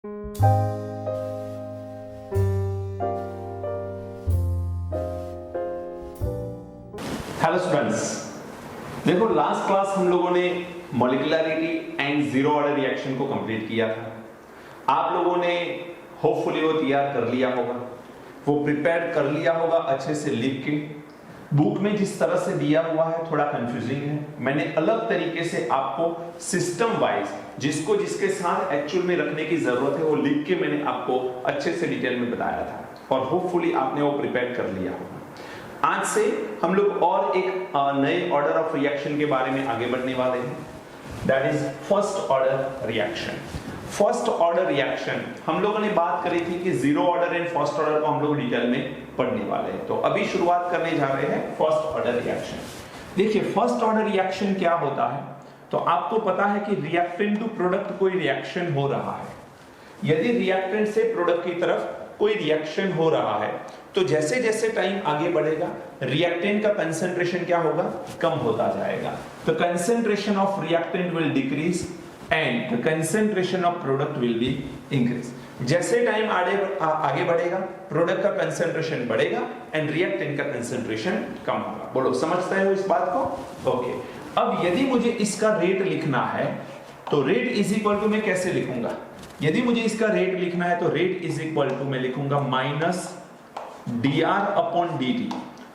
Hello students, देखो last class हम लोगों ने molecularity and zero order reaction को कंप्लीट किया था। आप लोगों ने होपफुली वो तैयार कर लिया होगा, वो प्रिपेयर कर लिया होगा अच्छे से लिख के। बुक में जिस तरह से दिया हुआ है थोड़ा कंफ्यूजिंग है। मैंने अलग तरीके से आपको सिस्टम वाइज जिसको जिसके साथ एक्चुअल में रखने की जरूरत है वो लिख के मैंने आपको अच्छे से डिटेल में बताया था और होपफुली आपने वो प्रिपेयर कर लिया होगा। आज से हम लोग और एक नए ऑर्डर ऑफ रिएक्शन के बारे में आगे बढ़ने वाले हैं, that is first order reaction. First order reaction हम लोगों ने बात करी थी कि zero order and first order को हम लोग डिटेल में पढ़ने वाले हैं। तो अभी शुरुआत करने जा रहे हैं फर्स्ट ऑर्डर रिएक्शन। देखिए फर्स्ट ऑर्डर रिएक्शन क्या होता है, तो आपको पता है कि रिएक्टेंट टू प्रोडक्ट कोई रिएक्शन हो रहा है। यदि रिएक्टेंट से प्रोडक्ट की तरफ कोई रिएक्शन हो रहा है तो जैसे जैसे टाइम आगे बढ़ेगा रिएक्टेंट का कंसंट्रेशन क्या होगा, कम होता जाएगा। तो concentration of reactant will decrease and the concentration of product will be increase. जैसे टाइम आगे बढ़ेगा प्रोडक्ट का कंसंट्रेशन बढ़ेगा एंड रिएक्टेंट का कंसंट्रेशन कम होगा। बोलो समझते हो इस बात को? ओके। अब यदि मुझे इसका रेट लिखना है तो रेट इज इक्वल टू मैं कैसे लिखूंगा? यदि मुझे इसका रेट लिखना है तो रेट इज इक्वल टू मैं लिखूंगा माइनस dr अपॉन dt।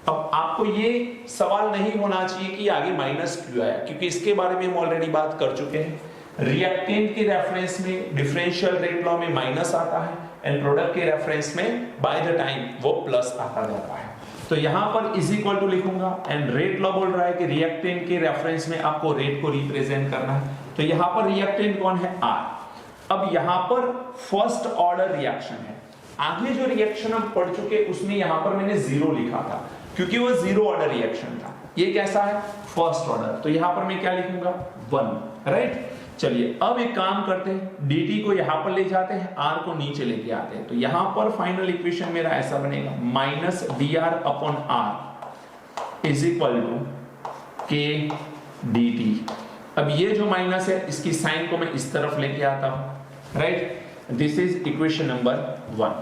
अब आपको ये सवाल नहीं होना चाहिए कि आगे माइनस क्यों आया, क्योंकि इसके बारे में हम ऑलरेडी बात कर चुके हैं। रिएक्टेंट के रेफरेंस में डिफरेंशियल रेट लॉ में माइनस आता है एंड प्रोडक्ट के रेफरेंस में बाय द टाइम वो प्लस आता जाता है। तो यहां पर इज इक्वल टू लिखूंगा एंड रेट लॉ बोल रहा है कि रिएक्टेंट के रेफरेंस में आपको रेट को रिप्रेजेंट करना है। तो यहां पर रिएक्टेंट कौन है? R। अब यहां पर फर्स्ट ऑर्डर रिएक्शन है। आगे जो रिएक्शन हम पढ़ चुके उसमें यहां पर मैंने जीरो लिखा था क्योंकि वो जीरो ऑर्डर रिएक्शन था। ये कैसा है? First order. तो यहां पर मैं क्या लिखूंगा? 1, राइट। चलिए अब एक काम करते हैं, dt को यहां पर ले जाते हैं, r को नीचे लेके आते हैं। तो यहां पर फाइनल इक्वेशन मेरा ऐसा बनेगा minus dr upon r is equal to k dt। अब ये जो माइनस है इसकी साइन को मैं इस तरफ लेके आता हूं, right. This is equation number 1।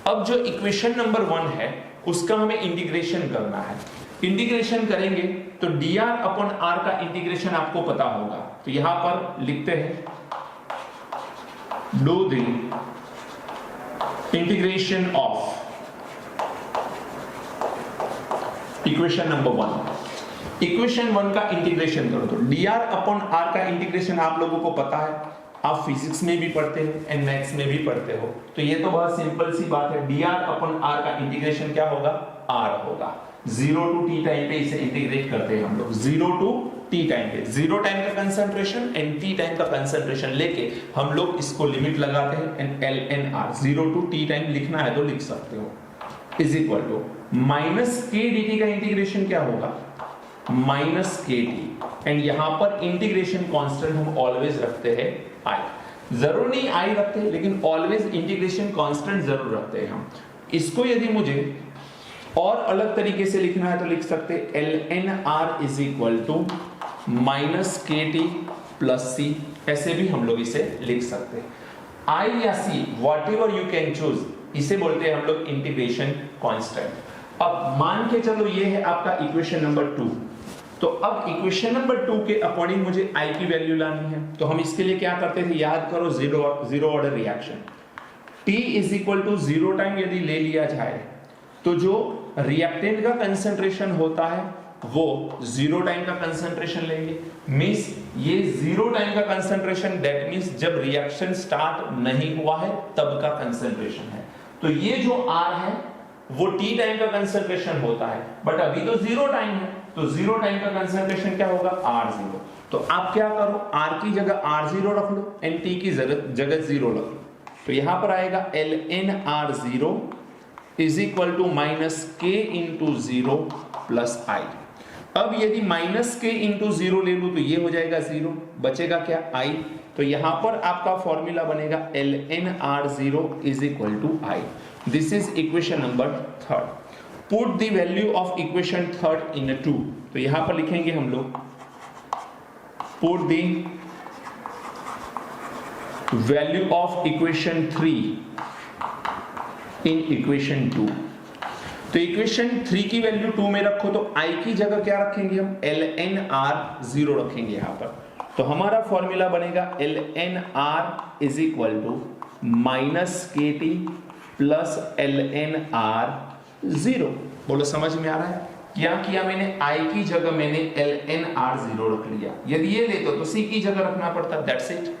अब जो इक्वेशन नंबर 1 है उसका हमें इंटीग्रेशन करना है। इंटीग्रेशन करेंगे तो dr अपॉन r का इंटीग्रेशन आपको पता होगा। तो यहां पर लिखते हैं do the integration of equation number 1। Equation 1 का इंटीग्रेशन करो तो dr अपॉन r का इंटीग्रेशन आप लोगों को पता है, आप फिजिक्स में भी पढ़ते हो एंड मैथ्स में भी पढ़ते हो। तो ये तो बहुत सिंपल सी बात है। dr अपॉन r का इंटीग्रेशन क्या होगा? r होगा। 0 टू t टाइम पे इसे इंटीग्रेट करते हैं हम लोग। 0 टू t टाइम पे, 0 टाइम का कंसंट्रेशन एंड t टाइम का कंसंट्रेशन लेके हम लोग इसको लिमिट लगाते हैं and ln r 0 to t time लिखना है तो लिख सकते हो is equal to minus k dt का इंटीग्रेशन क्या होगा? माइनस kt एंड यहां पर इंटीग्रेशन कांस्टेंट हम ऑलवेज रखते हैं i। जरूर नहीं i रखते लेकिन ऑलवेज इंटीग्रेशन कांस्टेंट जरूर रखते हैं हम। इसको यदि मुझे और अलग तरीके से लिखना है तो लिख सकते हैं ln r is equal to minus kt plus c। ऐसे भी हम लोग इसे लिख सकते हैं। i या c what ever you can choose, इसे बोलते हैं हम लोग इंटीग्रेशन कांस्टेंट। अब मान के चलो ये है आपका इक्वेशन नंबर 2। तो अब इक्वेशन नंबर 2 के अकॉर्डिंग मुझे I की वैल्यू लानी है। तो हम इसके लिए क्या करते थे, याद करो zero order reaction. T is equal to 0 time यदि ले लिया जाए तो जो रिएक्टेंट का कंसंट्रेशन होता है वो 0 टाइम का कंसंट्रेशन लेंगे। मींस ये 0 टाइम का कंसंट्रेशन, दैट मींस जब रिएक्शन स्टार्ट नहीं हुआ है तब का कंसंट्रेशन है। तो ये जो R है वो t टाइम का कंसंट्रेशन होता है, बट अभी तो 0 टाइम है तो 0 टाइम का कंसंट्रेशन क्या होगा? R0। तो आप क्या करो, R की जगह R0 रख लो एंड t की जगह 0 रख लो। तो यहां पर आएगा ln R0 is equal to minus k into 0 plus i। अब यदि माइनस k इंटू 0 ले लूं तो ये हो जाएगा 0, बचेगा क्या? i। तो यहां पर आपका फॉर्मूला बनेगा ln R0 is equal to i। This is equation number 3। Put the value of equation 3 in 2। तो यहां पर लिखेंगे हम लोग put the value of equation 3 in equation 2। तो इक्वेशन 3 की वैल्यू 2 में रखो तो i की जगह क्या रखेंगे हम, ln r 0 रखेंगे यहां पर। तो हमारा फॉर्मूला बनेगा ln r is equal to minus K T plus ln r 0। बोलो समझ में आ रहा है? क्या किया मैंने, i की जगह मैंने ln r 0 रख लिया। यदि ये लेते तो c की जगह रखना पड़ता, दैट्स इट।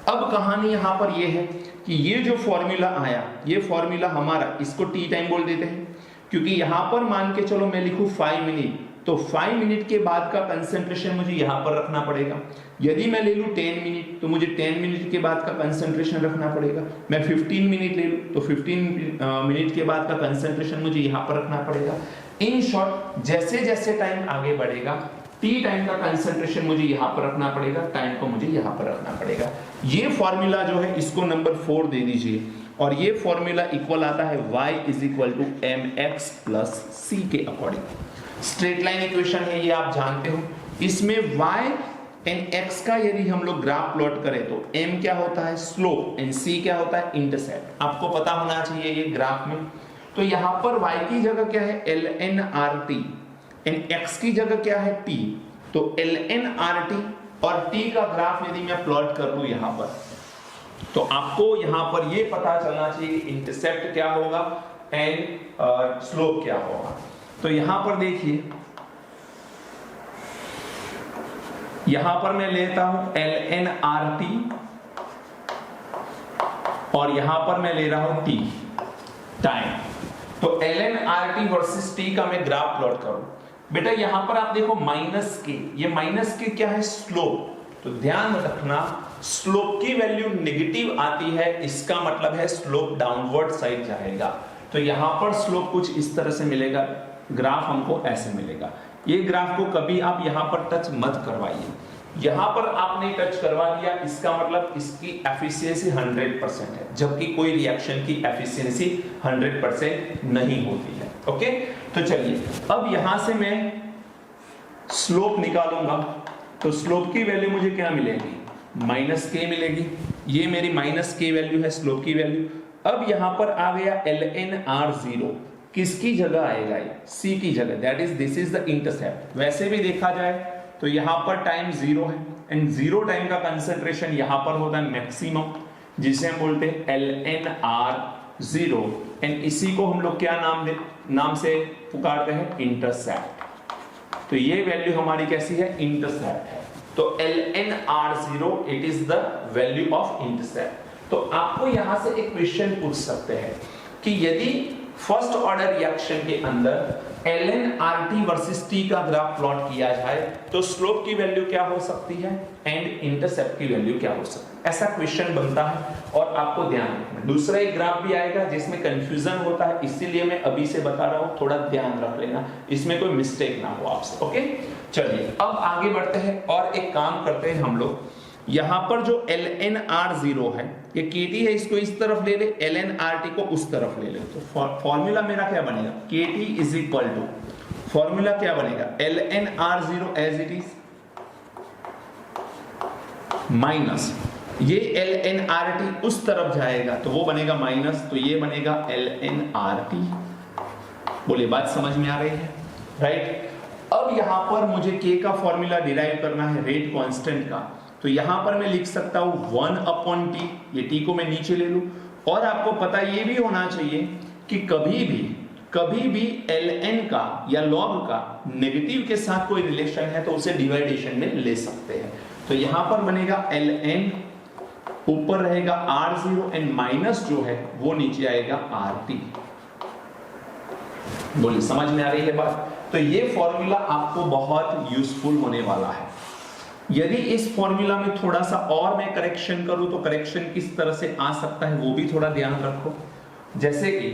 अब कहानी यहां पर ये है कि ये जो फॉर्मूला आया, ये फॉर्मूला हमारा, इसको t टाइम बोल देते हैं, क्योंकि यहां पर मान के चलो मैं लिखूं 5 मिनट, तो 5 मिनट के बाद का कंसंट्रेशन मुझे यहां पर रखना पड़ेगा। यदि मैं ले लूं 10 मिनट तो मुझे 10 मिनट के बाद का कंसंट्रेशन रखना पड़ेगा। मैं 15 मिनट ले लूं तो 15 मिनट के बाद का कंसंट्रेशन मुझे यहां पर रखना पड़ेगा। इन शॉर्ट जैसे जैसे टाइम आगे बढ़ेगा टी टाइम का कंसंट्रेशन मुझे यहां पर रखना पड़ेगा, टाइम को मुझे यहां पर रखना पड़ेगा। ये फॉर्मूला जो है इसको नंबर 4 दे दीजिए, और ये फॉर्मूला इक्वल आता है y is equal to mx plus c के अकॉर्डिंग। स्ट्रेट लाइन इक्वेशन है, ये आप जानते हो। इसमें y एंड x का यदि हम लोग ग्राफ प्लॉट करें तो m क्या होता है, स्लोप, एंड c क्या होता है, इंटरसेप्ट। आपको पता होना चाहिए ये ग्राफ में। तो यहां पर y की जगह क्या है, ln rt, एंड x की जगह क्या है, t। तो ln rt और t का ग्राफ यदि मैं प्लॉट कर लूं यहां पर, तो आपको यहां पर ये पता चलना चाहिए इंटरसेप्ट क्या होगा एंड स्लोप क्या होगा। तो यहां पर देखिए, यहां पर मैं लेता हूं ln rt और यहां पर मैं ले रहा हूं t टाइम। तो ln rt वर्सेस t का मैं ग्राफ प्लॉट करूं। बेटा यहां पर आप देखो माइनस के, ये माइनस के क्या है, स्लोप। तो ध्यान रखना स्लोप की वैल्यू नेगेटिव आती है, इसका मतलब है स्लोप डाउनवर्ड साइड जाएगा। तो यहां पर स्लोप कुछ इस तरह से मिलेगा, ग्राफ हमको ऐसे मिलेगा। ये ग्राफ को कभी आप यहां पर टच मत करवाइए। यहां पर आपने टच करवा दिया, इसका मतलब इसकी एफिशिएंसी 100% है, जबकि कोई रिएक्शन की एफिशिएंसी 100% नहीं होती है। ओके, तो चलिए अब यहां से मैं स्लोप निकालूंगा। तो स्लोप की वैल्यू मुझे क्या मिलेगी, माइनस के मिलेगी। ये मेरी माइनस के वैल्यू है, स्लोप की वैल्यू। अब यहां पर आ गया ln r0, किसकी जगह आएगा, ये c की जगह, that is this is the intercept. वैसे भी देखा जाए तो यहां पर टाइम 0 है, एंड 0 टाइम का कंसंट्रेशन यहां पर होता है मैक्सिमम, जिसे हम बोलते हैं ln r0, एंड इसी को हम लोग क्या नाम से पुकारते हैं, इंटरसेप्ट। तो ये वैल्यू हमारी कैसी है, इंटरसेप्ट है। तो ln r0 it is the value of intercept. तो आपको यहां से एक क्वेश्चन पूछ सकते हैं कि यदि फर्स्ट ऑर्डर रिएक्शन के अंदर ln rt वर्सेस t का ग्राफ प्लॉट किया जाए तो स्लोप की वैल्यू क्या हो सकती है एंड इंटरसेप्ट की वैल्यू क्या हो सकती है, ऐसा क्वेश्चन बनता है। और आपको ध्यान रखना, दूसरा एक ग्राफ भी आएगा जिसमें कंफ्यूजन होता है, इसीलिए मैं अभी से बता रहा हूं, थोड़ा ध्यान रख लेना, इसमें कोई मिस्टेक ना हो आपसे। ओके, चलिए अब आगे बढ़ते हैं और एक काम करते हैं हम लोग। यहां पर जो ln r0 है, ये kt है, इसको इस तरफ ले ले, ln rt को उस तरफ ले ले। तो फॉर्मूला मेरा क्या बनेगा, kt is equal to, formula क्या बनेगा, ln r0 as it is minus ये ln rt उस तरफ जाएगा तो वो बनेगा माइनस, तो ये बनेगा ln rt। बोलिए बात समझ में आ रही है, राइट। अब यहां पर मुझे k का फॉर्मूला डिराइव करना है रेट कांस्टेंट का, तो यहां पर मैं लिख सकता हूं 1/t, ये t को मैं नीचे ले लूं। और आपको पता ये भी होना चाहिए कि कभी भी ln का या log का नेगेटिव के साथ कोई रिलेशन है तो उसे डिवाइडेशन में ले सकते हैं। तो यहां पर बनेगा ln, ऊपर रहेगा r0 एंड माइनस जो है वो नीचे आएगा rt। बोलिए समझ में आ रही है बात। तो ये फॉर्मूला आपको बहुत यूजफुल होने वाला है। यदि इस फॉर्मूला में थोड़ा सा और मैं करेक्शन करूं तो करेक्शन किस तरह से आ सकता है वो भी थोड़ा ध्यान रखो। जैसे कि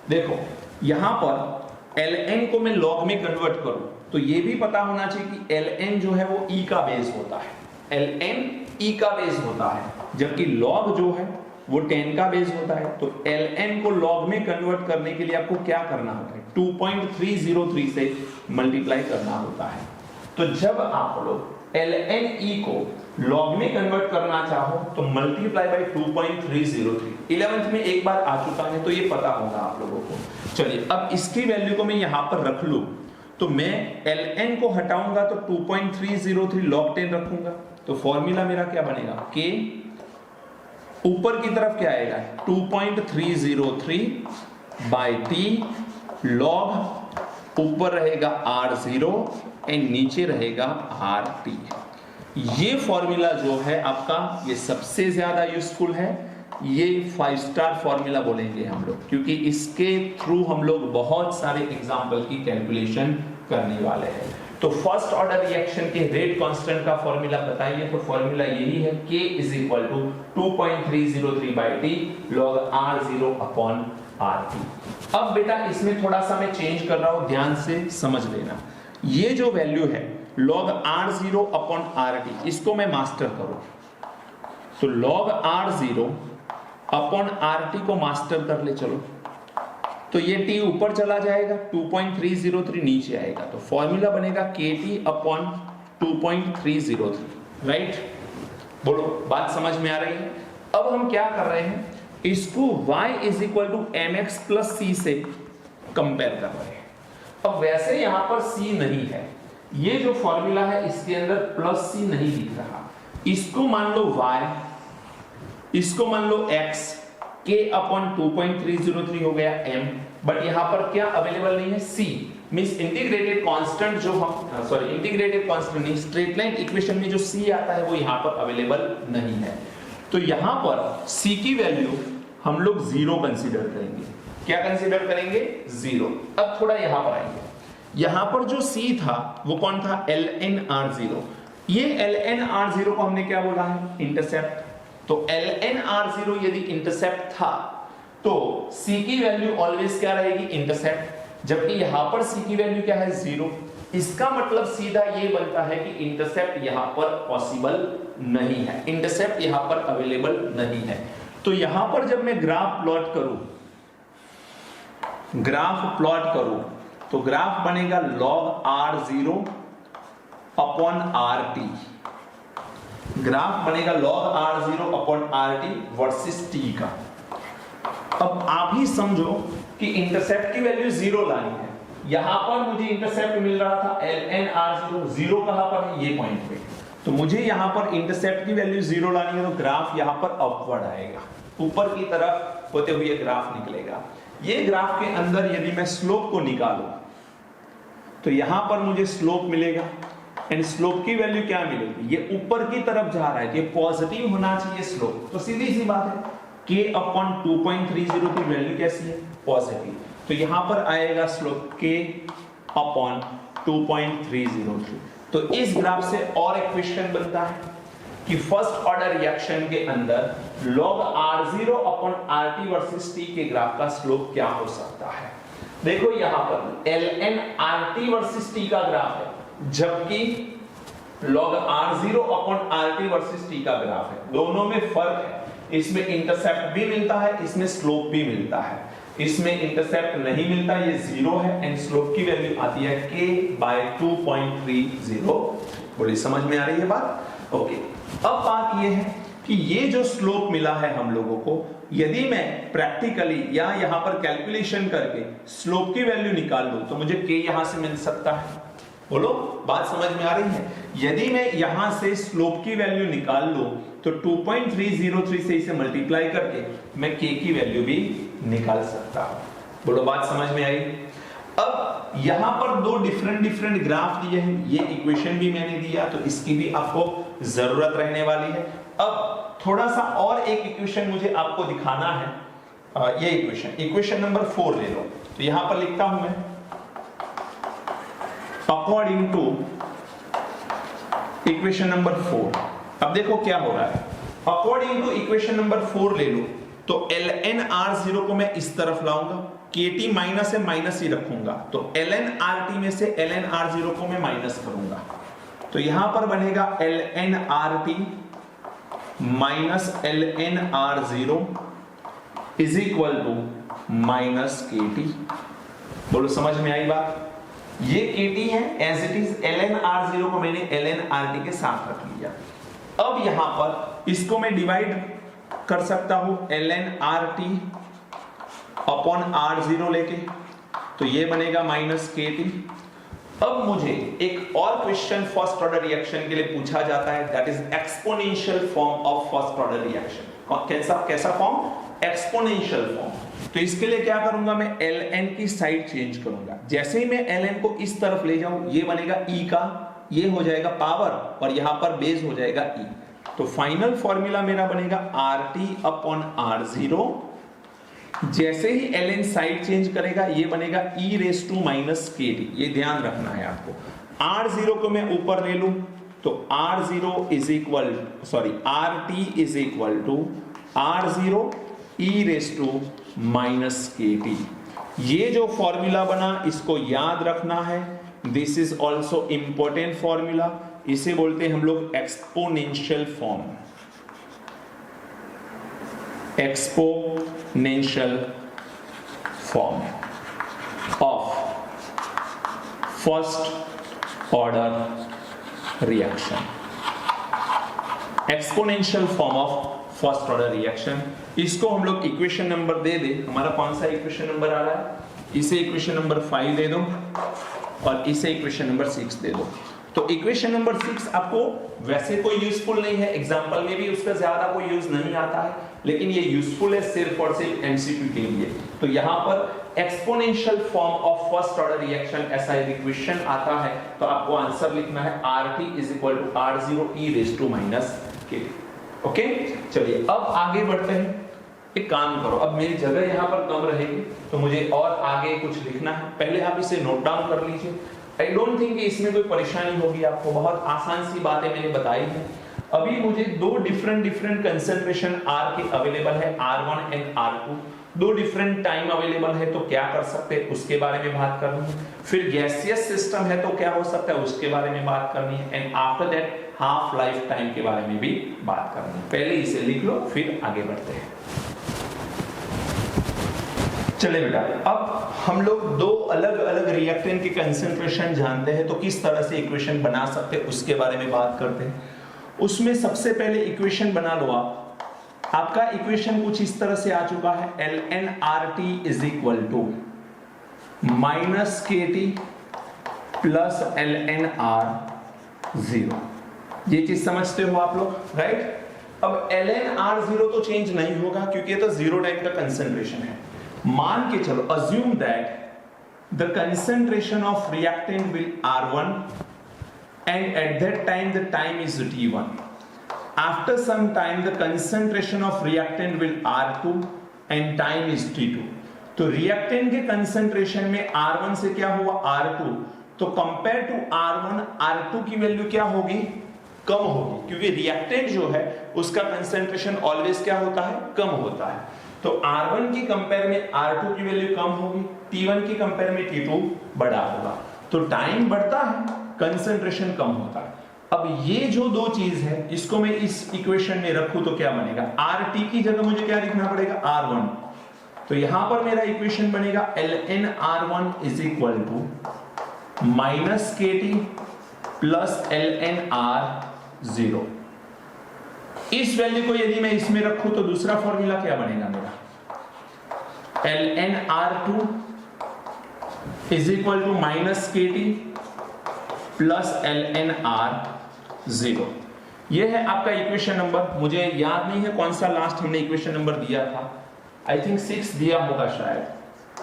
देखो यहां पर ln को मैं log में कन्वर्ट करूं तो ये भी पता होना चाहिए कि ln जो है वो e का बेस होता है, ln e का बेस होता है, जबकि log जो है वो 10 का बेस होता है। तो ln को log में कन्वर्ट करने के लिए आपको क्या करना होता है, 2.303 से मल्टीप्लाई करना होता है। तो जब आप लोग ln e को लॉग में कन्वर्ट करना चाहो तो मल्टीप्लाई बाय 2.303। 11th में एक बार आ चुका है तो ये पता होगा आप लोगों को। चलिए अब इसकी वैल्यू को मैं यहां पर रख लूं तो मैं ln को हटाऊंगा तो 2.303 log 10 रखूंगा तो फॉर्मूला मेरा क्या बनेगा, k ऊपर की तरफ क्या आएगा 2.303 बाय t log ऊपर रहेगा r0 एंड नीचे रहेगा rt। ये फॉर्मूला जो है आपका ये सबसे ज्यादा यूजफुल है, ये 5 स्टार फॉर्मूला बोलेंगे हम लोग, क्योंकि इसके थ्रू हम लोग बहुत सारे एग्जांपल की कैलकुलेशन करने वाले हैं। तो फर्स्ट ऑर्डर रिएक्शन के रेट कांस्टेंट का फॉर्मूला बताइए, तो फॉर्मूला यही है k is equal to 2.303 by t log r0 upon rt। अब बेटा इसमें थोड़ा सा मैं चेंज कर रहा हूं, ध्यान से समझ लेना। ये जो वैल्यू है log r0 अपॉन rt, इसको मैं मास्टर करूं तो log r0 अपॉन rt को मास्टर कर ले चलो, तो ये t ऊपर चला जाएगा, 2.303 नीचे आएगा, तो फॉर्मूला बनेगा kt अपॉन 2.303। राइट, बोलो बात समझ में आ रही है। अब हम क्या कर रहे हैं, इसको y is equal to mx plus c से कंपेयर कर रहे हैं। अब वैसे यहां पर c नहीं है, ये जो फॉर्मूला है इसके अंदर प्लस c नहीं दिख रहा, इसको मान लो y, इसको मान लो x, k अपॉन 2.303 हो गया m, बट यहां पर क्या अवेलेबल नहीं है, c मींस इंटीग्रेटेड कांस्टेंट जो हम इंटीग्रेटेड कांस्टेंट नहीं, स्ट्रेट लाइन इक्वेशन में जो c आता है वो यहां पर अवेलेबल नहीं है। तो यहां पर c की वैल्यू हम लोग 0 कंसीडर करेंगे। क्या कंसीडर करेंगे, 0। अब थोड़ा यहां पर आएंगे, यहां पर जो c था वो कौन था, ln r0। ये ln r0 को हमने क्या बोला है, इंटरसेप्ट। तो ln r0 यदि इंटरसेप्ट था तो c की वैल्यू ऑलवेज क्या रहेगी, इंटरसेप्ट, जबकि यहां पर c की वैल्यू क्या है, 0। इसका मतलब सीधा ये बनता है कि इंटरसेप्ट यहां पर पॉसिबल नहीं है, इंटरसेप्ट यहां पर अवेलेबल नहीं है। तो यहां पर जब मैं ग्राफ प्लॉट करूं तो ग्राफ बनेगा log r0 upon rt, graph बनेगा log r0 upon rt versus t का। अब आप ही समझो कि इंटरसेप्ट की वैल्यू 0 लानी है, यहां पर मुझे इंटरसेप्ट मिल रहा था ln r0, 0 कहां पर है, ये पॉइंट पे, तो मुझे यहां पर इंटरसेप्ट की वैल्यू 0 लानी है, तो ग्राफ यहां पर अपवर्ड आएगा, ऊपर की तरफ होते हुए ग्राफ निकलेगा। ये ग्राफ के अंदर यदि मैं स्लोप को निकालूं तो यहां पर मुझे स्लोप मिलेगा, एंड स्लोप की वैल्यू क्या मिलेगी, ये ऊपर की तरफ जा रहा है, ये पॉजिटिव होना चाहिए स्लोप, तो सीधी सी बात है k अपॉन 2.30 की वैल्यू कैसी है, पॉजिटिव, तो यहां पर आएगा स्लोप k अपॉन 2.303। तो इस ग्राफ से और एक क्वेश्चन बनता है कि फर्स्ट ऑर्डर रिएक्शन के अंदर log r0 upon rt versus t के ग्राफ का स्लोप क्या हो सकता है। देखो यहां पर ln rt वर्सेस t का ग्राफ है, जबकि log r0 upon rt versus t का ग्राफ है, दोनों में फर्क है, इसमें इंटरसेप्ट भी मिलता है, इसमें स्लोप भी मिलता है। इसमें इंटरसेप्ट नहीं मिलता, ये 0 है, एंड स्लोप की वैल्यू आती है k बाय 2.30। बोलिए समझ में आ रही है बात, ओके। अब बात ये है कि ये जो स्लोप मिला है हम लोगों को, यदि मैं प्रैक्टिकली या यहां पर कैलकुलेशन करके स्लोप की वैल्यू निकाल लूं तो मुझे k यहां से मिल सकता है। बोलो बात समझ में आ रही है। यदि मैं यहां से स्लोप की वैल्यू निकाल लूं तो 2.303 से इसे मल्टीप्लाई करके मैं k की वैल्यू भी निकाल सकता हूं। बोलो बात समझ में आई। अब यहां पर दो डिफरेंट ग्राफ दिए हैं, ये इक्वेशन भी मैंने दिया तो इसकी भी आपको जरूरत रहने वाली है। अब थोड़ा सा और एक इक्वेशन मुझे आपको दिखाना है, ये इक्वेशन नंबर 4 ले लो, तो यहां पर लिखता हूं मैं अकॉर्डिंग टू इक्वेशन नंबर 4। अब देखो क्या हो रहा है, अकॉर्डिंग टू इक्वेशन नंबर 4 ले लो तो ln r0 को मैं इस तरफ लाऊंगा, kt माइनस है माइनस ही रखूंगा, तो ln rt में से ln r0 को मैं माइनस करूंगा, तो यहां पर बनेगा ln rt minus ln r0 is equal to minus kt। बोलो समझ में आई बात। ये kt है as it is, ln r0 को मैंने ln rt के साथ रख लिया। अब यहां पर इसको मैं डिवाइड कर सकता हूं ln RT अपॉन R0 लेके, तो ये बनेगा माइनस KT। अब मुझे एक और क्वेश्चन फर्स्ट ऑर्डर रिएक्शन के लिए पूछा जाता है, that is exponential form of first order reaction. कैसा फॉर्म? Exponential form. तो इसके लिए क्या करूंगा, मैं ln की साइड चेंज करूंगा। जैसे ही मैं ln को इस तरफ ले जाऊं, ये बनेगा e का, ये हो जाएगा पावर और यहां पर बेस हो जाएगा e। तो फाइनल फॉर्मूला मेरा बनेगा RT अपॉन R0। जैसे ही ln साइड चेंज करेगा, ये बनेगा e raise to minus KT। ये ध्यान रखना है आपको। R0 को मैं ऊपर ले लूं तो R0 is equal RT is equal to R0 e raise to minus KT। ये जो फॉर्मूला बना इसको याद रखना है। This is also important formula. इसे बोलते हैं हम लोग exponential form, exponential form of first order reaction. Exponential form of first order reaction, इसको हम लोग इक्वेशन नंबर दे दे। हमारा कौन सा इक्वेशन नंबर आ रहा है? इसे इक्वेशन नंबर 5 दे दो और इसे इक्वेशन नंबर 6 दे दो। तो इक्वेशन नंबर 6 आपको वैसे कोई यूजफुल नहीं है, एग्जांपल में भी उसका ज्यादा कोई यूज नहीं आता है, लेकिन ये यूजफुल है सिर्फ और सिर्फ एमसीक्यू के लिए। तो यहां पर exponential form of first order reaction ऐसा एक इक्वेशन आता है, तो आपको आंसर लिखना है RT is equal to R0 e raise to minus KT। Okay, चलिए अब आगे बढ़ते हैं। एक काम करो, अब मेरी जगह यहाँ पर कम रहेगी तो मुझे और आगे कुछ लिखना है, पहले आप इसे नोट डाउन कर लीजिए। आई डोंट थिंक इसमें कोई परेशानी होगी आपको, बहुत आसान सी बातें मैंने बताई हैं। अभी मुझे दो डिफरेंट कंसंट्रेशन R के अवेलेबल है, R1 एंड R2। दो डिफरेंट टाइम अवेलेबल है, तो क्या कर सकते हैं उसके बारे में बात करनी है। फिर गैसियस सिस्टम है तो क्या हो सकता है उसके बारे में बात करनी है, and after that half life time के बारे में भी बात करनी है। पहले इसे लिख लो फिर आगे बढ़ते हैं। चले बेटा, अब हम लोग दो अलग अलग रिएक्टेंट के कंसंट्रेशन जानते हैं, तो किस तरह से इक्वेशन बना सकते हैं उसके बारे में बात करते हैं। उसमें सबसे पहले इक्वेशन बना लो आप। आपका इक्वेशन कुछ इस तरह से आ चुका है, ln RT is equal to minus KT plus ln R0। ये चीज समझते हो आप लोग, राइट? अब ln R0 तो चेंज नहीं होगा क्योंकि ये तो जीरो टाइम का कंसंट्रेशन है। मान के चलो, assume that the concentration of reactant will R1 and at that time the time is T1. After some time the concentration of reactant will R2 and time is T2. तो reactant के concentration में R1 से क्या हुआ R2, तो compare to R1 R2 की value क्या होगी? कम होगी, क्योंकि रिएक्टेंट जो है उसका कंसंट्रेशन ऑलवेज क्या होता है? कम होता है। तो R1 की कंपेयर में R2 की वैल्यू कम होगी, T1 की कंपेयर में T2 बड़ा होगा। तो टाइम बढ़ता है, कंसंट्रेशन कम होता है। अब ये जो दो चीज है इसको मैं इस इक्वेशन में रखूं तो क्या बनेगा? RT की जगह मुझे क्या लिखना पड़ेगा? R1। तो यहां पर मेरा इक्वेशन बनेगा ln R1 is equal to minus KT plus ln R0। इस वैल्यू को यदि मैं इसमें रखूं तो दूसरा फॉर्मूला क्या बनेगा मेरा? ln R2 is equal to minus KT plus ln R0। यह है आपका इक्वेशन नंबर। मुझे याद नहीं है कौन सा लास्ट हमने इक्वेशन नंबर दिया था, आई थिंक 6 दिया होगा शायद।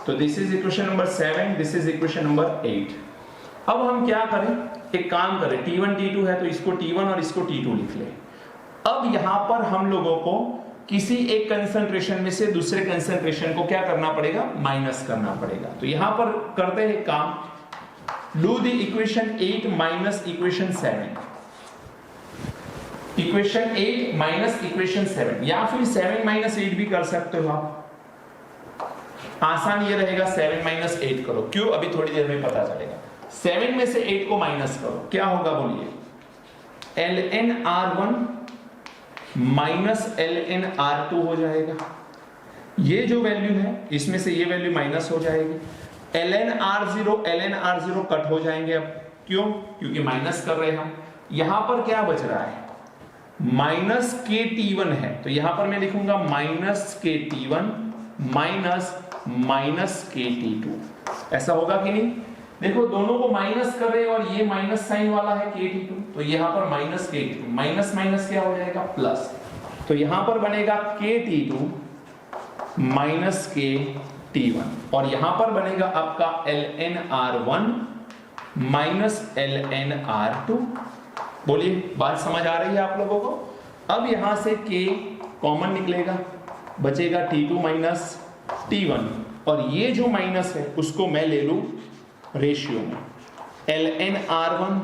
तो this is equation number 7, this is equation number 8। अब हम क्या करें, एक काम करें, T1 T2 है तो इसको T1 और इसको T2 लिख ले। अब यहां पर हम लोगों को किसी एक कंसंट्रेशन में से दूसरे कंसंट्रेशन को क्या करना पड़ेगा? माइनस करना पड़ेगा। तो यहां पर करते हैं काम, do the equation 8 minus equation 7। Equation 8 minus equation 7, या फिर 7 माइनस 8 भी कर सकते हो आप। आसान ये रहेगा 7 माइनस 8 करो। क्यों? अभी थोड़ी देर में पता चलेगा। 7 में से 8 को माइनस करो, क्या होगा बोलिए? ln R1 minus ln R2 हो जाएगा। ये जो वैल्यू है इसमें से ये वैल्यू माइनस हो जाएगी। ln R0 कट हो जाएंगे। अब क्यों? क्योंकि माइनस कर रहे हैं हम। यहां पर क्या बच रहा है? माइनस के T1 है, तो यहां पर मैं लिखूंगा माइनस के T1 माइनस के T2। ऐसा होगा कि नहीं? देखो दोनों को माइनस कर रहे हैं और ये माइनस साइन वाला है के T2, तो यहां पर माइनस के T2 माइनस माइनस क्या हो जाएगा प्लस, तो यहां पर बनेगा के T2 माइनस के T1 और यहां पर बनेगा आपका ln R1 minus ln R2। बोलिए बात समझ आ रही है आप लोगों को? अब यहां से k कॉमन निकलेगा, बचेगा T2 माइनस T1 और ये जो माइनस है उसको मैं ले लूं रेशियो में, ln R1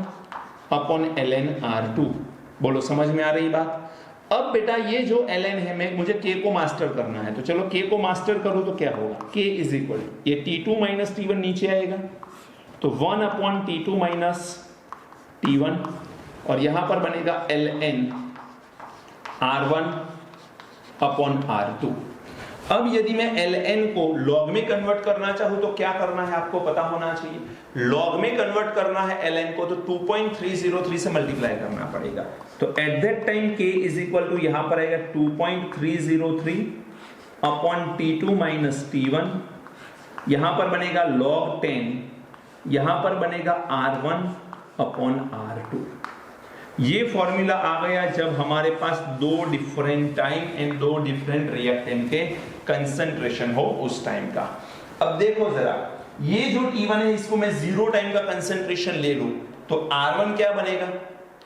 upon ln R2। बोलो समझ में आ रही बात? अब बेटा ये जो ln है मुझे k को मास्टर करना है, तो चलो k को मास्टर करो तो क्या होगा, k इज इक्वल ये T2 माइनस T1 नीचे आएगा तो 1 अपॉन T2 माइनस T1 और यहां पर बनेगा ln R1 अपॉन R2। अब यदि मैं ln को लॉग में कन्वर्ट करना चाहूं तो क्या करना है आपको पता होना चाहिए, लॉग में कन्वर्ट करना है ln को तो 2.303 से मल्टीप्लाई करना पड़ेगा, तो at that time k is equal to यहां पर आएगा 2.303 अपॉन T2 माइनस T1, यहां पर बनेगा log 10, यहां पर बनेगा R1 अपॉन R2। ये फॉर्मूला आ गया जब हमारे पास दो डिफरेंट टाइम एंड दो डिफरेंट रिएक्टेंट के कंसंट्रेशन हो उस टाइम का। अब देखो जरा, ये जो T1 है इसको मैं जीरो टाइम का कंसंट्रेशन ले लूं तो R1 क्या बनेगा,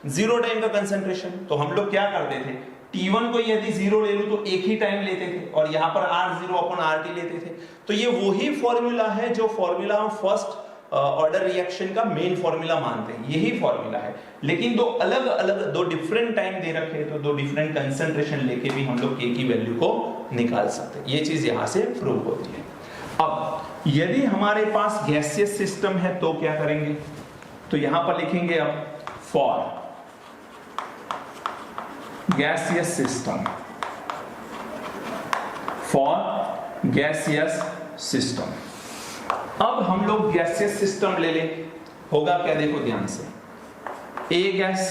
जीरो टाइम का कंसंट्रेशन। तो हम लोग क्या करते थे, T1 को यदि जीरो ले लूं तो एक ही टाइम लेते थे और यहां पर R0 अपॉन RT लेते थे। तो ये वही फॉर्मूला है जो फॉर्मूला हम फर्स्ट ऑर्डर रिएक्शन का मेन फॉर्मूला मानते हैं, यही फॉर्मूला है, लेकिन दो अलग अलग दो डिफरेंट टाइम दे रखे तो दो डिफरेंट कंसंट्रेशन लेके भी हम लोग k की वैल्यू को निकाल सकते हैं। ये चीज यहां से प्रूव होती है। अब यदि हमारे पास गैसियस सिस्टम है तो क्या करेंगे, तो यहां पर लिखेंगे अब for gaseous system, for gaseous system. अब हम लोग गैसियस सिस्टम ले ले, होगा क्या देखो ध्यान से, ए गैस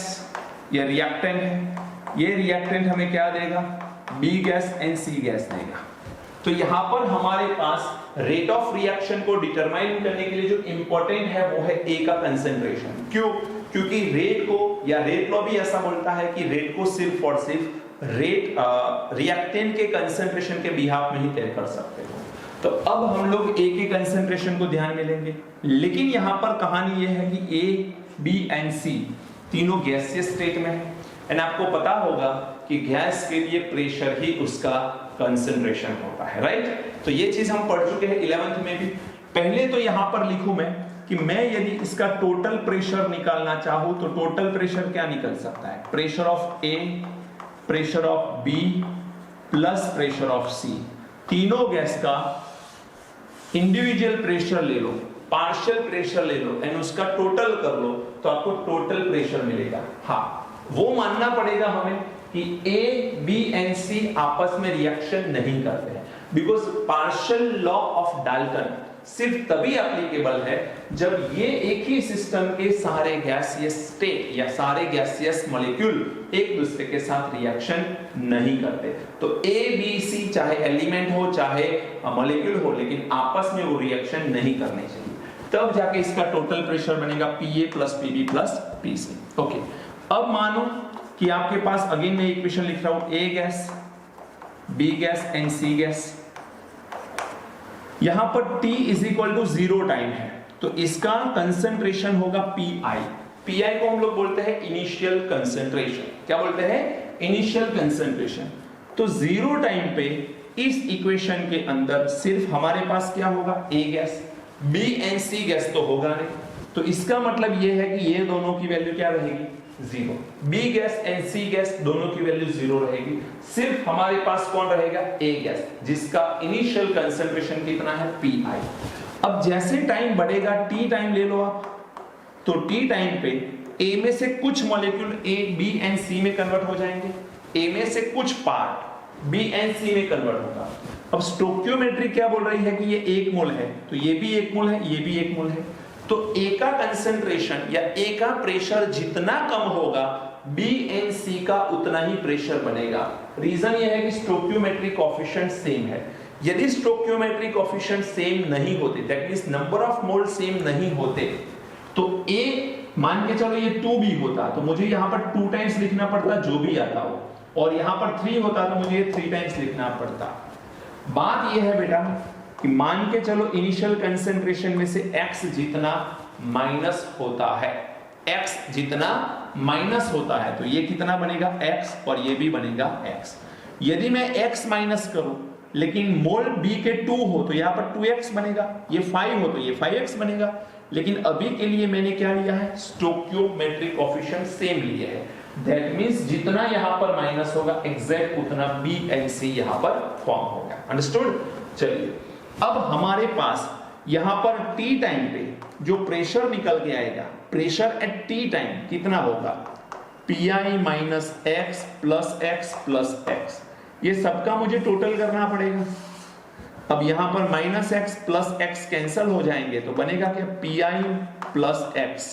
ये रिएक्टेंट है, ये रिएक्टेंट हमें क्या देगा, B gas and C gas देगा। तो यहां पर हमारे पास रेट ऑफ रिएक्शन को डिटरमाइन करने के लिए जो इंपॉर्टेंट है वो है ए का कंसंट्रेशन। क्यों? क्योंकि रेट को, या रेट लॉ भी ऐसा बोलता है कि रेट को सिर्फ और सिर्फ रेट रिएक्टेंट के कंसंट्रेशन के बिहाफ में ही तय कर सकते हो। तो अब हम लोग ए के कंसंट्रेशन को ध्यान में लेंगे, लेकिन यहां पर कहानी यह है कि ए, बी एंड सी तीनों गैसियस स्टेट में है एंड आपको पता होगा कि गैस के लिए प्रेशर ही उसका कंसंट्रेशन होता है, राइट? तो ये चीज हम पढ़ चुके हैं 11th में भी। पहले तो यहां पर लिखूं मैं कि मैं यदि इसका टोटल प्रेशर निकालना चाहूं तो टोटल प्रेशर क्या निकल सकता है, pressure of A, pressure of B plus pressure of C, तीनों गैस का इंडिविजुअल प्रेशर ले लो, पार्शियल प्रेशर ले लो एंड उसका टोटल कर लो तो आपको टोटल प्रेशर मिलेगा। हाँ, वो मानना पड़ेगा हमें कि ए, बी एंड सी आपस में रिएक्शन नहीं करते हैं, because partial law of Dalton सिर्फ तभी एप्लीकेबल है जब ये एक ही सिस्टम के सारे गैसियस स्टेट या सारे गैसियस मॉलिक्यूल एक दूसरे के साथ रिएक्शन नहीं करते। तो ए, बी, सी चाहे एलिमेंट हो चाहे मॉलिक्यूल हो, लेकिन आपस में वो रिएक्शन नहीं करने चाहिए, तब जाके इसका टोटल प्रेशर बनेगा Pa plus Pb plus Pc। Okay, अब मानो कि आपके पास अगेन मैं इक्वेशन लिख रहा हूं, A gas, B gas and C gas. यहां पर T is equal to 0 time है तो इसका कंसंट्रेशन होगा Pi। Pi को हम लोग बोलते हैं इनिशियल कंसंट्रेशन। क्या बोलते हैं? Initial concentration. तो 0 टाइम पे इस इक्वेशन के अंदर सिर्फ हमारे पास क्या होगा, A gas, B and C gas तो होगा नहीं, तो इसका मतलब यह है कि ये दोनों की वैल्यू क्या रहेगी, 0। B gas and C gas दोनों की वैल्यू 0 रहेगी, सिर्फ हमारे पास कौन रहेगा, A गैस, जिसका इनिशियल कंसंट्रेशन कितना है, Pi। अब जैसे टाइम बढ़ेगा, T टाइम ले लो आप, तो T टाइम पे A में से कुछ molecule A, B and C में कन्वर्ट हो जाएंगे, A में से कुछ पार्ट B एंड C में कन्वर्ट होगा। अब स्टोक्योमेट्री क्या बोल रही है कि ये 1 मोल है, तो ये भी 1 मोल है, ये भी 1 मोल है। तो A का कंसंट्रेशन या A का प्रेशर जितना कम होगा बी एंड सी का उतना ही प्रेशर बनेगा। रीजन ये है कि स्टोइकियोमेट्रिक कोएफिशिएंट सेम है। यदि स्टोइकियोमेट्रिक कोएफिशिएंट सेम नहीं होते, that means number of mole same नहीं होते, तो ए मान के चलो ये 2b होता तो मुझे यहां पर 2 टाइम्स लिखना पड़ता जो भी आता हो, और यहां पर 3 होता तो मुझे 3 टाइम्स लिखना पड़ता। बात ये है बेटा कि मान के चलो इनिशियल कंसंट्रेशन में से x जितना माइनस होता है, x जितना माइनस होता है, तो ये कितना बनेगा x और ये भी बनेगा x। यदि मैं x माइनस करूं लेकिन मोल b के 2 हो तो यहां पर 2x बनेगा, ये 5 हो तो ये 5x बनेगा। लेकिन अभी के लिए मैंने क्या लिया है, स्टोइकियोमेट्रिक कोएफिशिएंट सेम लिए है। दैट मींस जितना यहां पर माइनस होगा एग्जैक्ट उतना b एंड c यहां पर फॉर्म होगा। अंडरस्टूड। चलिए अब हमारे पास यहां पर t टाइम पे जो प्रेशर निकल के आएगा, प्रेशर एट t टाइम कितना होगा, pi minus x plus x plus x। ये सबका मुझे टोटल करना पड़ेगा। अब यहां पर minus x plus x cancel हो जाएंगे तो बनेगा क्या, pi प्लस x।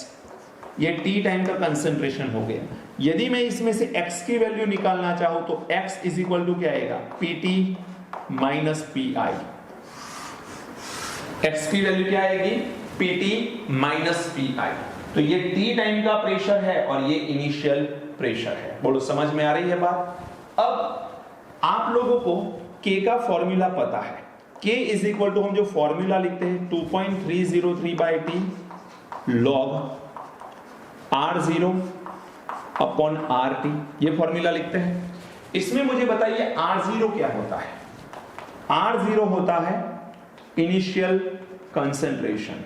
ये t टाइम का कंसंट्रेशन हो गया। यदि मैं इसमें से x की वैल्यू निकालना चाहूं तो x इज इक्वल टू क्या आएगा, pt माइनस pi। x की वैल्यू क्या आएगी, pt माइनस pi। तो ये t टाइम का प्रेशर है और ये इनिशियल प्रेशर है। बोलो समझ में आ रही है बात। अब आप लोगों को k का फॉर्मूला पता है, k इज इक्वल टू हम जो फॉर्मूला लिखते हैं 2.303 by T log r0 upon rt, ये फॉर्मूला लिखते हैं। इसमें मुझे बताइए r0 क्या होता है। r0 होता है इनिशियल कंसंट्रेशन,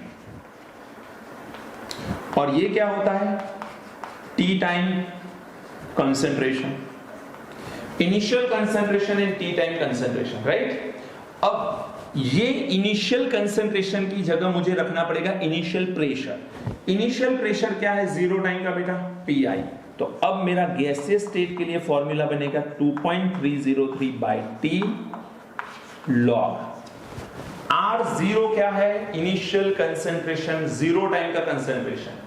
और ये क्या होता है, t time concentration. Initial concentration and T time concentration, right. अब ये इनिशियल कंसंट्रेशन की जगह मुझे रखना पड़ेगा इनिशियल प्रेशर। इनिशियल प्रेशर क्या है, 0 टाइम का बेटा पी। तो अब मेरा गैसियस स्टेट के लिए फॉर्मूला बनेगा 2.303 बाई टी लॉग r0 क्या है, इनिशियल कंसंट्रेशन, 0 टाइम का कंसंट्रेशन।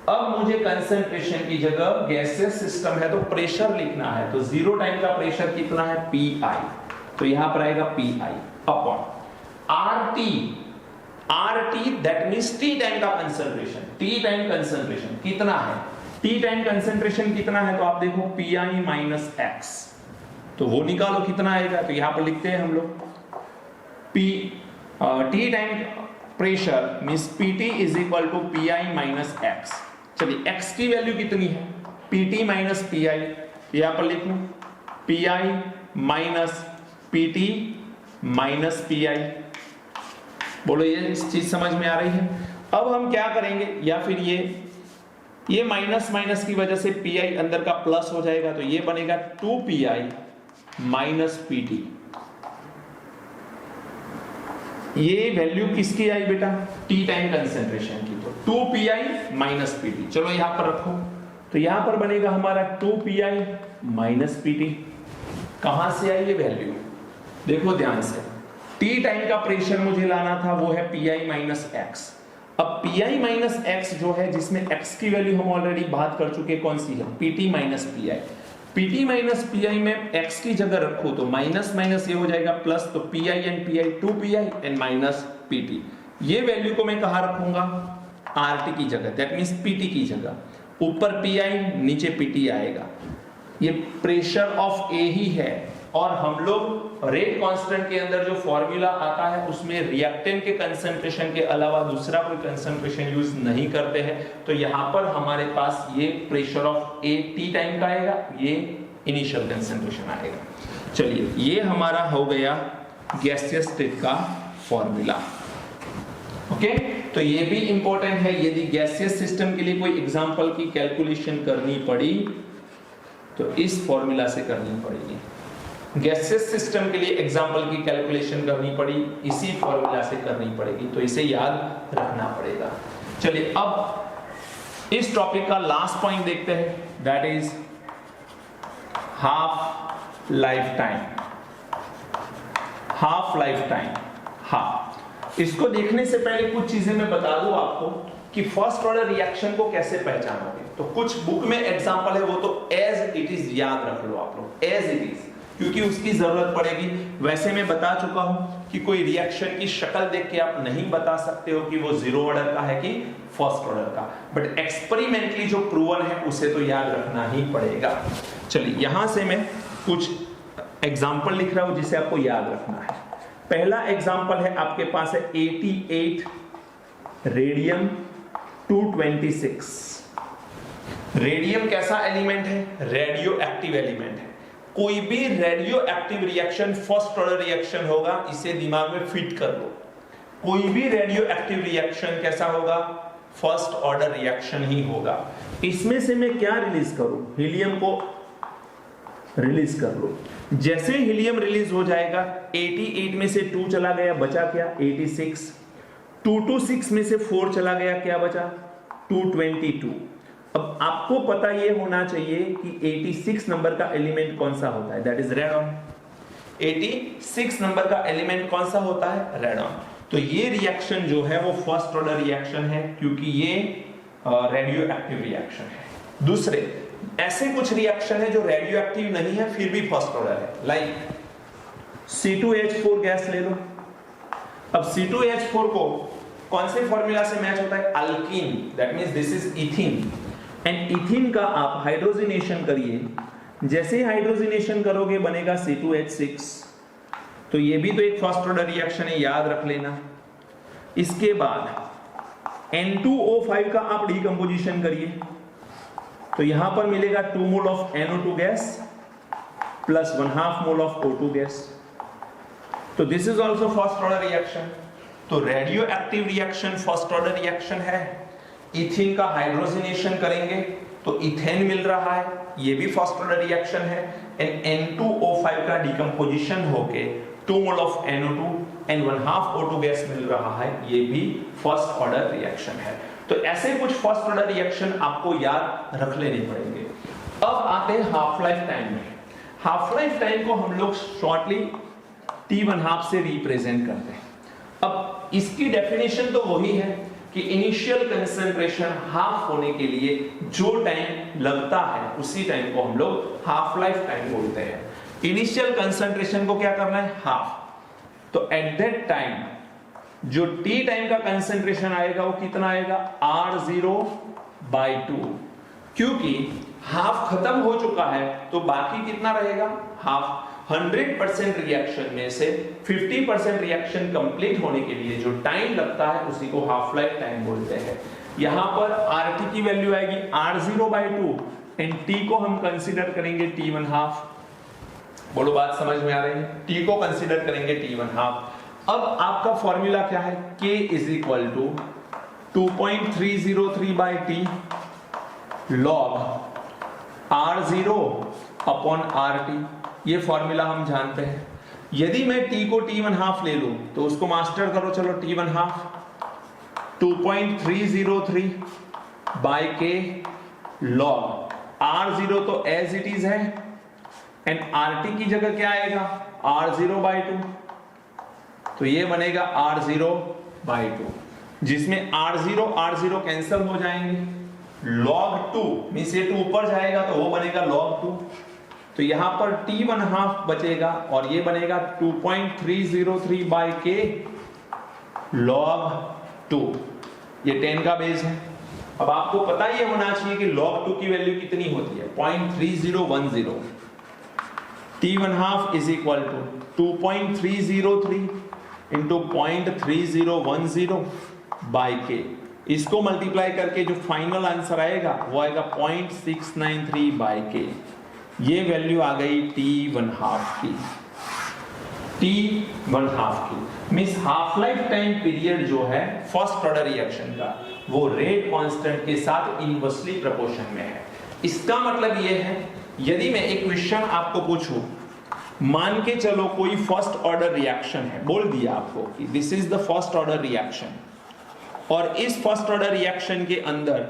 अब मुझे कंसंट्रेशन की जगह गैसियस सिस्टम है तो प्रेशर लिखना है, तो 0 टाइम का प्रेशर कितना है, पी। तो यहां पर आएगा P upon RT that means T time का कंसंट्रेशन। टी टाइम कंसंट्रेशन कितना है, टी टाइम कंसंट्रेशन कितना है, तो आप देखो पी माइनस एक्स, तो वो निकालो कितना आएगा। तो यहां पर लिखते हैं हम लोग T time pressure means PT is equal to P minus X. चलिए एक्स की वैल्यू कितनी है, पीटी माइनस पी। यहां पर लिख लूं P minus PT minus P. बोलो ये चीज समझ में आ रही है। अब हम क्या करेंगे, या फिर ये माइनस माइनस की वजह से पी अंदर का प्लस हो जाएगा, तो ये बनेगा 2 माइनस पीटी। ये वैल्यू किसकी आई बेटा, टी टाइम कंसंट्रेशन की, तो 2 माइनस पीटी। चलो यहां पर रखो, तो यहां पर बनेगा हमारा 2 माइनस पीटी। कहां से आई ये वैल्यू, देखो ध्यान से। टी टाइम का प्रेशर मुझे लाना था, वो है पी माइनस एक्स। अब पी माइनस एक्स जो है, जिसमें एक्स की वैल्यू हम ऑलरेडी बात कर चुके, कौन सी है, PT minus P. PT minus P में एक्स की जगह रखो तो माइनस माइनस ये हो जाएगा प्लस, तो P and P 2 and minus PT. ये वैल्यू को मैं कहां रखूंगा, आरटी की जगह, दैट मींस पीटी की जगह। ऊपर पी नीचे पीटी आएगा। ये प्रेशर ऑफ ए ही है, और हम लोग रेट कांस्टेंट के अंदर जो फॉर्मूला आता है उसमें रिएक्टेंट के कंसंट्रेशन के अलावा दूसरा कोई कंसंट्रेशन यूज नहीं करते हैं। तो यहां पर हमारे पास ये pressure of A T time का आएगा, ये इनिशियल कंसंट्रेशन आएगा। चलिए ये हमारा हो गया गैसियस स्टेट का फॉर्मूला। ओके, तो ये भी इंपॉर्टेंट है। यदि गैसियस सिस्टम के लिए कोई एग्जांपल की कैलकुलेशन करनी पड़ी तो इस फॉर्मूला से करनी पड़ेगी। गैसियस सिस्टम के लिए एग्जांपल की कैलकुलेशन करनी पड़ी, इसी फॉर्मूला से करनी पड़ेगी, तो इसे याद रखना पड़ेगा। चलिए अब इस टॉपिक का लास्ट पॉइंट देखते हैं, that is half life time. Half life time, हाँ, इसको देखने से पहले कुछ चीजें मैं बता दूं आपको कि फर्स्ट ऑर्डर रिएक्शन को कैसे पहचानोगे, तो कुछ बुक में एग्जांपल है, वो तो एज इट इज याद रख लो आप लोग, एज इट इज, क्योंकि उसकी जरूरत पड़ेगी। वैसे मैं बता चुका हूं कि कोई रिएक्शन की शक्ल देख के आप नहीं बता सकते हो कि वो जीरो ऑर्डर का है कि फर्स्ट ऑर्डर का, बट एक्सपेरिमेंटली जो प्रूवन है उसे तो याद रखना ही पड़ेगा। चलिए यहां से मैं कुछ एग्जाम्पल लिख रहा हूं जिसे आपको याद रखना है। पहला एग्जाम्पल है, आपके पास है 88 रेडियम 226। रेडियम कैसा एलिमेंट है? रेडियो एक्टिव एलिमेंट है। कोई भी radio active reaction first order reaction होगा, इसे दिमाग में फिट कर लो। कोई भी रेडियो एक्टिव रिएक्शन कैसा होगा? फर्स्ट ऑर्डर रिएक्शन ही होगा। इसमें से मैं क्या रिलीज करूं? हीलियम को रिलीज कर लो। जैसे हीलियम रिलीज हो जाएगा, 88 में से 2 चला गया, बचा क्या? 86। 226 में से 4 चला गया, क्या बचा? 222। अब आपको पता ये होना चाहिए कि 86 नंबर का एलिमेंट कौन सा होता है, दैट इज रेडॉन। 86 नंबर का एलिमेंट कौन सा होता है? रेडॉन। तो ये रिएक्शन जो है वो फर्स्ट ऑर्डर रिएक्शन है, क्योंकि ये रेडियो एक्टिव रिएक्शन है। दूसरे ऐसे कुछ रिएक्शन है जो रेडियो एक्टिव नहीं है फिर भी फर्स्ट ऑर्डर है, लाइक C2H4 गैस ले लो। अब C2H4 को कौन से फॉर्मूला से मैच होता है? Alkyne, that means this is ethene. And ethene का आप हाइड्रोजिनेशन करिए, जैसे हाइड्रोजिनेशन करोगे बनेगा C2H6। तो ये भी तो एक फर्स्ट ऑर्डर रिएक्शन है, याद रख लेना। इसके बाद N2O5 का आप डीकंपोजिशन करिए, तो यहां पर मिलेगा 2 mole of NO2 gas plus 1/2 mole of O2 gas. तो this is also first order reaction. तो radioactive reaction first order reaction है। इथीन का हाइड्रोजिनेशन करेंगे तो इथेन मिल रहा है, ये भी फर्स्ट ऑर्डर रिएक्शन है। एंड N2O5 का डिकम्पोजिशन होके 2 mole of NO2 and 1/2 O2 gas मिल रहा है, ये भी फर्स्ट ऑर्डर रिएक्शन है। तो ऐसे कुछ फर्स्ट ऑर्डर रिएक्शन आपको याद रख लेने पड़ेंगे। अब आते हैं हाफ लाइफ टाइम में। हाफ लाइफ टाइम को हम लोग शॉर्टली T1/2 से रिप्रेजेंट करते हैं। अब इसकी डेफिनेशन तो वही है कि इनिशियल कंसंट्रेशन हाफ होने के लिए जो टाइम लगता है उसी टाइम को हम लोग हाफ लाइफ टाइम बोलते हैं। इनिशियल कंसंट्रेशन को क्या करना है? हाफ। तो एट दैट टाइम जो T टाइम का कंसंट्रेशन आएगा वो कितना आएगा? R0/2, क्योंकि हाफ खत्म हो चुका है तो बाकी कितना रहेगा? हाफ। 100% रिएक्शन में से 50% रिएक्शन कंप्लीट होने के लिए जो टाइम लगता है उसी को हाफ लाइफ टाइम बोलते हैं। यहां पर RT की वैल्यू आएगी R0/2 एंड T को हम कंसीडर करेंगे T1/2। बोलो बात समझ में आ रही है? T को कंसीडर करेंगे T1/2। अब आपका फॉर्मूला क्या है? K = 2.303/T log R0/RT। ये फॉर्मूला हम जानते हैं। यदि मैं T को T1/2 ले लूं तो उसको मास्टर करो, चलो T1/2 2.303/K log R0 तो एज इट इज है एंड RT की जगह क्या आएगा? R0/2। तो ये बनेगा R0/2, जिसमें R0 कैंसिल हो जाएंगे। log 2 मींस ये 2 ऊपर जाएगा तो वो बनेगा log 2। तो यहां पर T1/2 बचेगा और ये बनेगा 2.303/K log 2। ये 10 का बेस है। अब आपको पता ये होना चाहिए कि log 2 की वैल्यू कितनी होती है? 0.3010। T1/2 = 2.303 into 0.3010/K। इसको मल्टीप्लाई करके जो फाइनल आंसर आएगा वो आएगा 0.693/K। ये वैल्यू आ गई T1/2 की। T1/2 की means half life time period जो है फर्स्ट ऑर्डर रिएक्शन का वो रेट कांस्टेंट के साथ इनवर्सली प्रोपोर्शन में है। इसका मतलब ये है, यदि मैं एक क्वेश्चन आपको पूछूं, मान के चलो कोई फर्स्ट ऑर्डर रिएक्शन है, बोल दिया आपको कि this is the first order reaction, और इस फर्स्ट ऑर्डर रिएक्शन के अंदर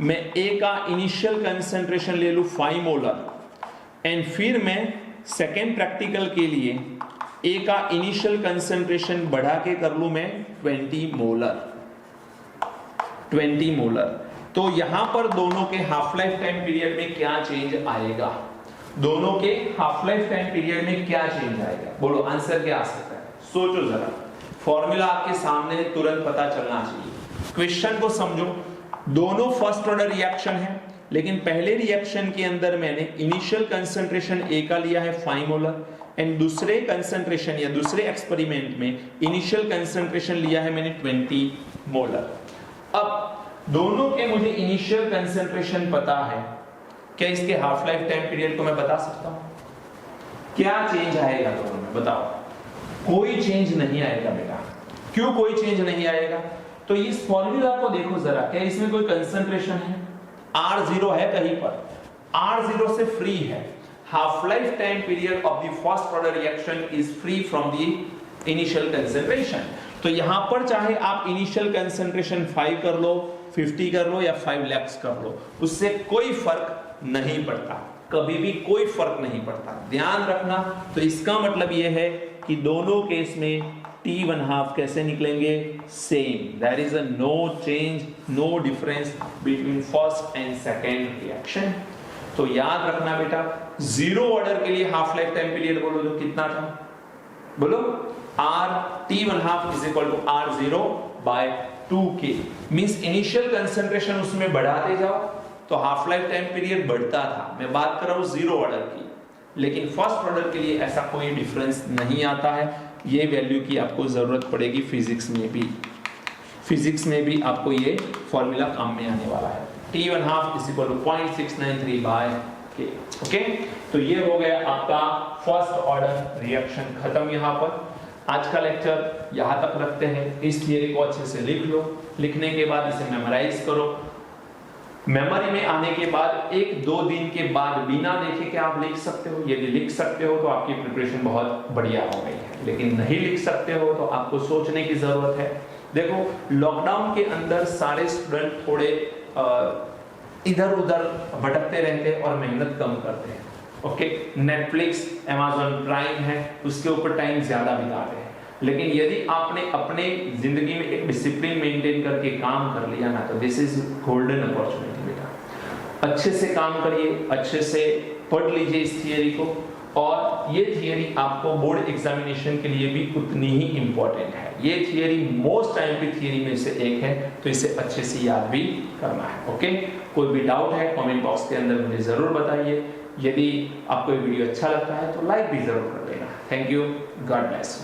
मैं A का इनिशियल कंसंट्रेशन ले लूं 5 मोलर एंड फिर मैं सेकेंड प्रैक्टिकल के लिए A का इनिशियल कंसंट्रेशन बढ़ा के कर लूं मैं 20 मोलर। 20 मोलर। तो यहां पर दोनों के हाफ लाइफ टाइम पीरियड में क्या चेंज आएगा, दोनों के हाफ लाइफ टाइम पीरियड में क्या चेंज आएगा, बोलो आंसर क्या आ सकता है, सोचो जरा। फॉर्मूला आपके सामने है, तुरंत पता चलना चाहिए। क्वेश्चन को समझो, दोनों फर्स्ट ऑर्डर रिएक्शन है, लेकिन पहले रिएक्शन के अंदर मैंने इनिशियल कंसंट्रेशन ए का लिया है 5 मोलर एंड दूसरे कंसंट्रेशन या दूसरे एक्सपेरिमेंट में इनिशियल कंसंट्रेशन लिया है मैंने 20 मोलर। अब दोनों के मुझे इनिशियल कंसंट्रेशन पता है, क्या इसके हाफ लाइफ टाइम पीरियड को मैं बता सकता हूं? क्या चेंज आएगा दोनों में, बताओ? कोई चेंज नहीं आएगा बेटा। क्यों कोई चेंज नहीं आएगा? तो इस फॉर्मूला को देखो जरा, क्या इसमें कोई कंसंट्रेशन है? R0 है कहीं पर? R0 से फ्री है। Half life time period of the first order reaction is free from the initial concentration. तो यहां पर चाहे आप इनिशियल कंसंट्रेशन 5 कर लो, 50 कर लो या 5 lakhs कर लो, उससे कोई फर्क नहीं पड़ता, कभी भी कोई फर्क नहीं पड़ता, ध्यान रखना। तो इसका मतलब यह है कि दोनों केस में T1/2 कैसे निकलेंगे? Same. There is a no change, no difference between first and second reaction. तो याद रखना बेटा, जीरो ऑर्डर के लिए हाफ लाइफ टाइम पीरियड बोलो तो कितना था, बोलो? T1/2 is equal to R0 by 2K। Means initial concentration उसमें बढ़ाते जाओ तो हाफ लाइफ टाइम पीरियड बढ़ता था। मैं बात कर रहा हूं जीरो ऑर्डर की, लेकिन फर्स्ट ऑर्डर के लिए ऐसा कोई डिफरेंस नहीं आता है। ये वैल्यू की आपको जरूरत पड़ेगी फिजिक्स में भी, फिजिक्स में भी आपको ये फॉर्मूला काम में आने वाला है। T1/2 is equal to 0.693 by K। Okay, तो ये हो गया आपका फर्स्ट ऑर्डर रिएक्शन खत्म। यहां पर आज का लेक्चर यहां तक रखते हैं। इस थियरी को अच्छे से लिख लो, लिखने के बाद इसे मेमोराइज करो। मेमोरी में आने के बाद 1-2 दिन के बाद बिना देखे के आप लिख सकते हो। यदि लिख सकते हो तो आपकी प्रिपरेशन बहुत बढ़िया हो गई है, लेकिन नहीं लिख सकते हो तो आपको सोचने की जरूरत है। देखो, लॉकडाउन के अंदर सारे स्टूडेंट थोड़े इधर उधर भटकते रहते हैं और मेहनत कम करते हैं। ओके, नेटफ्लिक्स, अमेज़न प्राइम है, उसके ऊपर टाइम ज्यादा बिताते हैं। लेकिन यदि आपने अपने जिंदगी में एक डिसिप्लिन मेंटेन करके काम कर लिया ना, तो दिस इज गोल्डन अपॉर्चुनिटी बेटा। अच्छे से काम करिए, अच्छे से पढ़ लीजिए इस थियरी को, और ये थियरी आपको बोर्ड एग्जामिनेशन के लिए भी उतनी ही इंपॉर्टेंट है। ये थियरी मोस्ट टाइम की थियरी में से एक है, तो इसे अच्छे से याद भी करना है। ओके, कोई भी डाउट है कमेंट बॉक्स के अंदर मुझे जरूर बताइए। यदि आपको ये वीडियो अच्छा लगता है तो लाइक भी जरूर कर देना। Thank you, God bless.